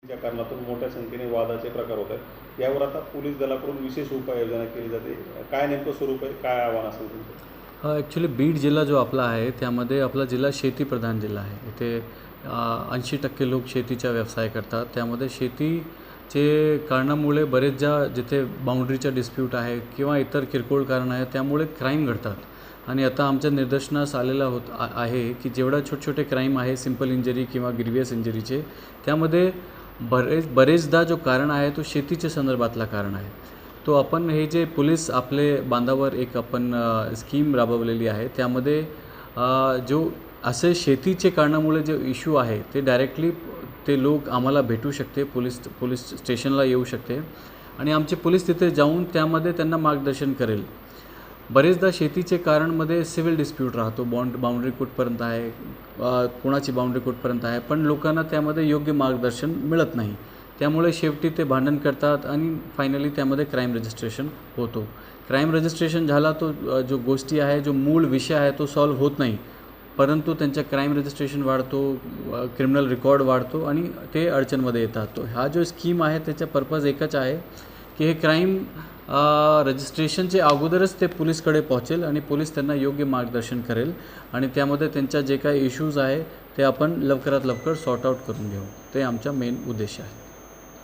ज्या कारणातून मोठ्या संख्येने वादाचे प्रकार होत आहेत, यावर आता पोलीस दलाकडून विशेष उपाययोजना केली जाते. काय नेमकं स्वरूप आहे, काय आव्हान असेल तुमचं? ॲक्च्युली बीड जिल्हा जो आपला आहे त्यामध्ये आपला जिल्हा शेतीप्रधान जिल्हा आहे. इथे 80% लोक शेतीचा व्यवसाय करतात. त्यामध्ये शेतीचे कारणामुळे बरेचदा जिथे बाउंड्रीचा डिस्प्यूट आहे किंवा इतर किरकोळ कारण आहे त्यामुळे क्राईम घडतात. आणि आता आमच्या निदर्शनास आलेला आहे की जेवढा छोटे क्राईम आहे सिंपल इंजरी किंवा ग्रीवियस इंजरीचे, त्यामध्ये बरेचदा जो कारण आहे तो शेतीच्या संदर्भातला कारण आहे. तो आपण हे जे पोलीस आपले बांधावर एक आपण स्कीम राबवलेली आहे त्यामध्ये जो असे शेतीचे कारणामुळे जे इश्यू आहे ते डायरेक्टली ते लोक आम्हाला भेटू शकते, पोलीस स्टेशनला येऊ शकते आणि आमचे पोलीस तिथे जाऊन त्यामध्ये त्यांना मार्गदर्शन करेल. बरेचदा शेतीचे कारणमध्ये सिव्हिल डिस्प्यूट राहतो, बाउंड्री कुठपर्यंत आहे, कोणाची बाउंड्री कुठपर्यंत आहे, पण लोकांना त्यामध्ये योग्य मार्गदर्शन मिळत नाही. त्यामुळे शेवटी ते भांडण करतात आणि फायनली त्यामध्ये क्राईम रजिस्ट्रेशन होतो. क्राईम रजिस्ट्रेशन झाला तो जो गोष्टी आहे, जो मूळ विषय आहे तो सॉल्व्ह होत नाही, परंतु त्यांच्या क्राईम रजिस्ट्रेशन वाढतो, क्रिमिनल रेकॉर्ड वाढतो आणि ते अडचणमध्ये येतात. तो हा जो स्कीम आहे त्याचा पर्पज एकच आहे की हे क्राईम रजिस्ट्रेशनचे अगोदरच ते पोलीसकडे पोहोचेल आणि पोलीस त्यांना योग्य मार्गदर्शन करेल आणि त्यामध्ये त्यांच्या जे काही इश्यूज आहे ते आपण लवकरात लवकर सॉर्ट आऊट करून घेऊ. ते आमचा मेन उद्देश आहे.